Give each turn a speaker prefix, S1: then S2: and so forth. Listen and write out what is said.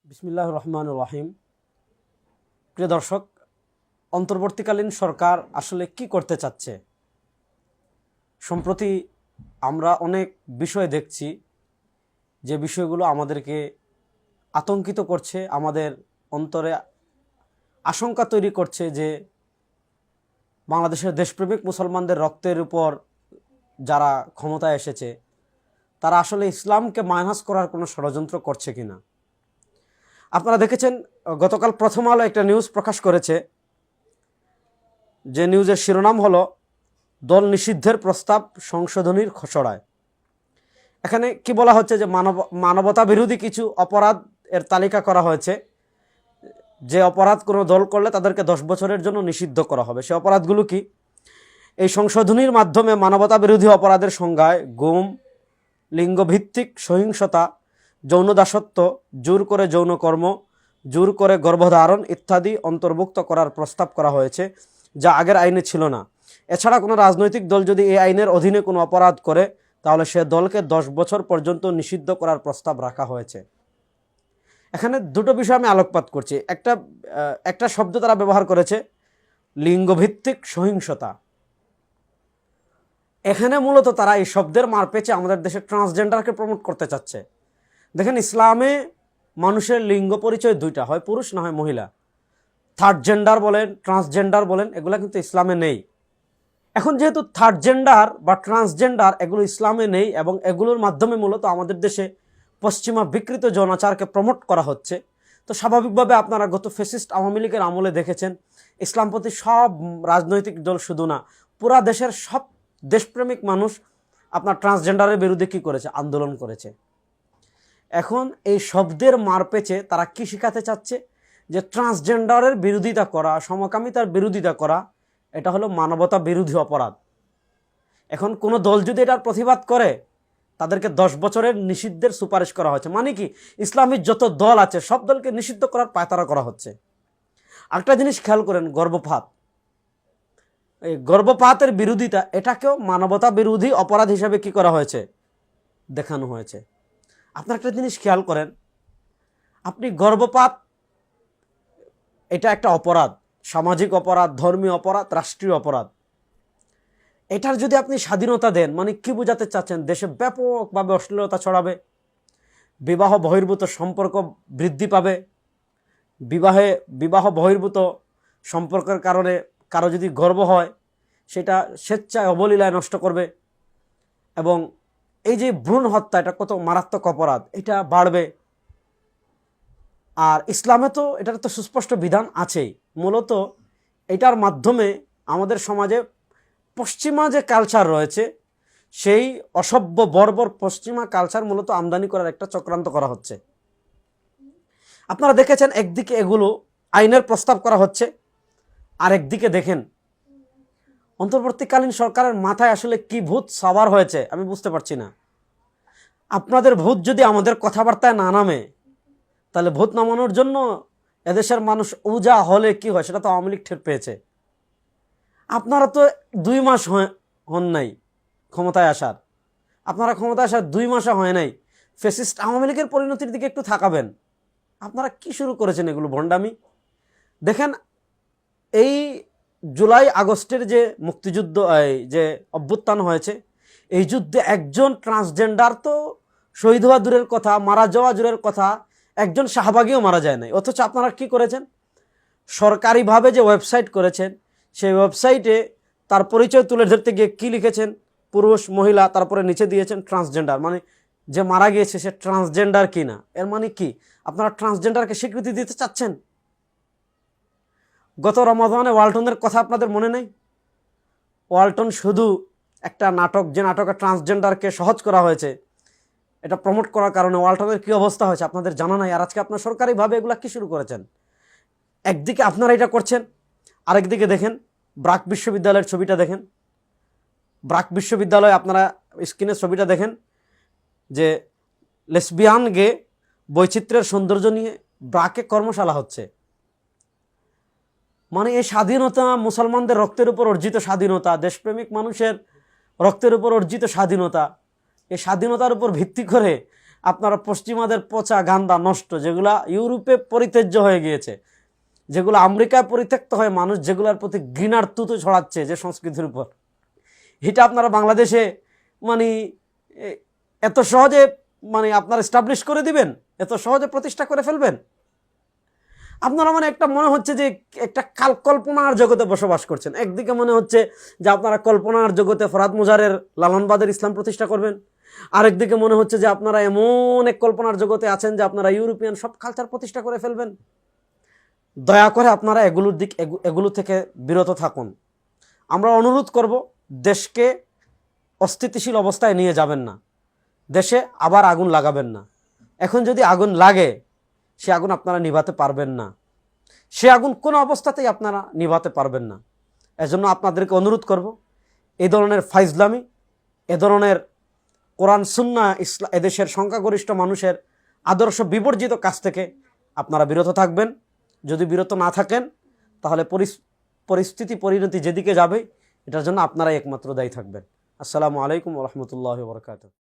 S1: বিসমিল্লাহির রহমানির রহিম। প্রিয় দর্শক, অন্তর্বর্তীকালীন সরকার আসলে কি করতে চাচ্ছে? সম্প্রতি আমরা অনেক বিষয় দেখছি যে বিষয়গুলো আমাদেরকে আতঙ্কিত করছে, আমাদের অন্তরে আশঙ্কা তৈরি করছে যে বাংলাদেশের দেশপ্রেমিক মুসলমানদের রক্তের উপর যারা ক্ষমতায় এসেছে তারা আসলে ইসলামকে মাইনাস করার কোনো ষড়যন্ত্র করছে কিনা। আপনারা দেখেছেন, গতকাল প্রথম আলো একটা নিউজ প্রকাশ করেছে, যে নিউজের শিরোনাম হলো দল নিষিদ্ধের প্রস্তাব সংশোধনীর খসড়ায়। এখানে কি বলা হচ্ছে যে মানবতা বিরোধী কিছু অপরাধ এর তালিকা করা হয়েছে, যে অপরাধ কোনো দল করলে তাদেরকে 10 বছরের জন্য নিষিদ্ধ করা হবে। সে অপরাধগুলো কি? এই সংশোধনীর মাধ্যমে মানবতা বিরোধী অপরাধের সংজ্ঞায় গুম, লিঙ্গভিত্তিক সহিংসতা, যৌন দাসত্ব, জোর করে যৌনকর্ম, জোর করে গর্ভধারণ ইত্যাদি অন্তর্ভুক্ত করার প্রস্তাব করা হয়েছে, যা আগের আইনে ছিল না। এছাড়া কোনো রাজনৈতিক দল যদি এই আইনের অধীনে কোনো অপরাধ করে তাহলে সে দলকে 10 বছর পর্যন্ত নিষিদ্ধ করার প্রস্তাব রাখা হয়েছে। এখানে দুটো বিষয় আমি আলোকপাত করছি। একটা শব্দ তারা ব্যবহার করেছে, লিঙ্গভিত্তিক সহিংসতা। এখানে মূলত তারা এই শব্দের মারপেচে আমাদের দেশে ট্রান্সজেন্ডারকে প্রমোট করতে চাচ্ছে। দেখেন, ইসলামে মানুষের লিঙ্গ পরিচয় দুইটা, হয় পুরুষ না হয় মহিলা। থার্ড জেন্ডার বলেন, ট্রান্সজেন্ডার বলেন, এগুলো কিন্তু ইসলামে নেই। এখন যেহেতু থার্ড জেন্ডার বা ট্রান্সজেন্ডার এগুলো ইসলামে নেই এবং এগুলোর মাধ্যমে মূলত আমাদের দেশে পশ্চিমা বিকৃত যৌনাচারকে প্রমোট করা হচ্ছে, তো স্বাভাবিকভাবে আপনারা গত ফ্যাসিস্ট আওয়ামী লীগের আমলে দেখেছেন ইসলামপন্থী সব রাজনৈতিক দল, শুধু না পুরা দেশের সব দেশপ্রেমিক মানুষ আপনার ট্রান্সজেন্ডারের বিরুদ্ধে কী করেছে? আন্দোলন করেছে। এখন এই শব্দের মারপেচে তারা কি শেখাতে চাচ্ছে? যে ট্রান্সজেন্ডারের বিরোধিতা করা, সমকামিতার বিরোধিতা করা, এটা হলো মানবতা বিরোধী অপরাধ। এখন কোনো দল যদি এটার প্রতিবাদ করে তাদেরকে 10 বছরের নিষিদ্ধের সুপারিশ করা হচ্ছে। মানে কি, ইসলামিক যত দল আছে সব দলকে নিষিদ্ধ করার পায়তারা করা হচ্ছে। আরেকটা জিনিস খেয়াল করেন, গর্ভপাত। এই গর্ভপাতের বিরোধিতা, এটাকেও মানবতা বিরোধী অপরাধ হিসাবে কি করা হয়েছে? দেখানো হয়েছে। আপনার একটা জিনিস খেয়াল করেন, আপনি গর্ভপাত, এটা একটা অপরাধ, সামাজিক অপরাধ, ধর্মীয় অপরাধ, রাষ্ট্রীয় অপরাধ। এটার যদি আপনি স্বাধীনতা দেন, মানে কি বোঝাতে চাচ্ছেন? দেশে ব্যাপকভাবে অশ্লীলতা ছড়াবে, বিবাহ বহির্ভূত সম্পর্ক বৃদ্ধি পাবে, বিবাহ বহির্ভূত সম্পর্কের কারণে কারো যদি গর্ভ হয় সেটা স্বেচ্ছায় অবলীলায় নষ্ট করবে, এবং এই যে ভ্রূণ হত্যা, এটা কত মারাত্মক অপরাধ, এটা বাড়বে। আর ইসলামে তো এটার তো সুস্পষ্ট বিধান আছেই। মূলত এটার মাধ্যমে আমাদের সমাজে পশ্চিমা যে কালচার রয়েছে, সেই অসভ্য বর্বর পশ্চিমা কালচার মূলত আমদানি করার একটা চক্রান্ত করা হচ্ছে। আপনারা দেখেছেন, একদিকে এগুলো আইনের প্রস্তাব করা হচ্ছে, আর একদিকে দেখেন অন্তর্বর্তীকালীন সরকারের মাথায় আসলে কি ভূত সবার হয়েছে আমি বুঝতে পারছি না। আপনাদের ভূত যদি আমাদের কথাবার্তায় না নামে, তাহলে ভূত নামানোর জন্য এদেশের মানুষ উজা হলে কি হয় সেটা তো আওয়ামী লীগ টের পেয়েছে। আপনারা তো 2 মাস হন নাই ক্ষমতায় আসার, আপনারা ক্ষমতায় আসার 2 মাসে হয় নাই, ফ্যাসিস্ট আওয়ামী লীগের পরিণতির দিকে একটু থাকাবেন। আপনারা কি শুরু করেছেন এগুলো ভণ্ডামি? দেখেন, এই জুলাই আগস্টের যে মুক্তিযুদ্ধ, যে অভ্যুত্থান হয়েছে, এই যুদ্ধে একজন ট্রান্সজেন্ডার তো শহীদ হওয়া দূরের কথা, মারা যাওয়া দূরের কথা, একজন শাহবাগীও মারা যায় নাই। অথচ আপনারা কি করেছেন? সরকারিভাবে যে ওয়েবসাইট করেছেন, সেই ওয়েবসাইটে তার পরিচয় তুলে ধরতে গিয়ে কি লিখেছেন? পুরুষ, মহিলা, তারপরে নিচে দিয়েছেন ট্রান্সজেন্ডার। মানে যে মারা গিয়েছে সে ট্রান্সজেন্ডার কিনা, এর মানে কি? আপনারা ট্রান্সজেন্ডারকে স্বীকৃতি দিতে চাচ্ছেন? গত রমাদানে ওয়ালটনের কথা আপনাদের মনে নেই? ওয়ালটন শুধু একটা নাটক, যে নাটকে ট্রান্সজেন্ডারকে সহজ করা হয়েছে, এটা প্রমোট করার কারণে ওয়ালটনের কী অবস্থা হয়েছে আপনাদের জানা নাই। আর আজকে আপনার সরকারিভাবে এগুলা কি শুরু করেছেন? একদিকে আপনারা এটা করছেন, আরেকদিকে দেখেন ব্রাক বিশ্ববিদ্যালয়ের ছবিটা দেখেন। ব্রাক বিশ্ববিদ্যালয়ে আপনারা স্ক্রিনের ছবিটা দেখেন, যে লেসবিয়ান গে বৈচিত্র্যের সৌন্দর্য নিয়ে ব্রাকে কর্মশালা হচ্ছে। মানে এই স্বাধীনতা, মুসলমানদের রক্তের উপর অর্জিত স্বাধীনতা, দেশপ্রেমিক মানুষের রক্তের উপর অর্জিত স্বাধীনতা, এই স্বাধীনতার উপর ভিত্তি করে আপনারা পশ্চিমাদের পচা গান্দা নষ্ট, যেগুলা ইউরোপে পরিত্যাজ্য হয়ে গিয়েছে, যেগুলো আমেরিকায় পরিত্যক্ত হয়ে মানুষ যেগুলোর প্রতি ঘৃণার তুতো ছড়াচ্ছে যে সংস্কৃতির উপর, এটা আপনারা বাংলাদেশে মানে এত সহজে মানে আপনারা এস্টাবলিশ করে দিবেন, এত সহজে প্রতিষ্ঠা করে ফেলবেন? আপনারা মানে একটা মনে হচ্ছে যে একটা কল্পনার জগতে বসবাস করছেন। একদিকে মনে হচ্ছে যে আপনারা কল্পনার জগতে ফরহাদ মুজারের লালনবাদের ইসলাম প্রতিষ্ঠা করবেন, আরেকদিকে মনে হচ্ছে যে আপনারা এমন এক কল্পনার জগতে আছেন যে আপনারা ইউরোপিয়ান সব কালচার প্রতিষ্ঠা করে ফেলবেন। দয়া করে আপনারা এগুলো থেকে বিরত থাকুন। আমরা অনুরোধ করব, দেশকে অস্থিতিশীল অবস্থায় নিয়ে যাবেন না, দেশে আবার আগুন লাগাবেন না। এখন যদি আগুন লাগে, সে আগুন আপনারা নিভাতে পারবেন না, সে আগুন কোনো অবস্থাতেই আপনারা নিভাতে পারবেন না। এজন্য আপনাদেরকে অনুরোধ করব, এই ধরনের ফাইজলামি, এ ধরনের কোরআন সুন্নাহ এদেশের সংখ্যাগরিষ্ঠ মানুষের আদর্শ বিবর্জিত কাজ থেকে আপনারা বিরত থাকবেন। যদি বিরত না থাকেন, তাহলে পরিণতি যেদিকে যাবে, এটার জন্য আপনারাই একমাত্র দায়ী থাকবেন। আসসালামু আলাইকুম ওয়া রাহমাতুল্লাহি ওয়া বারাকাতুহু।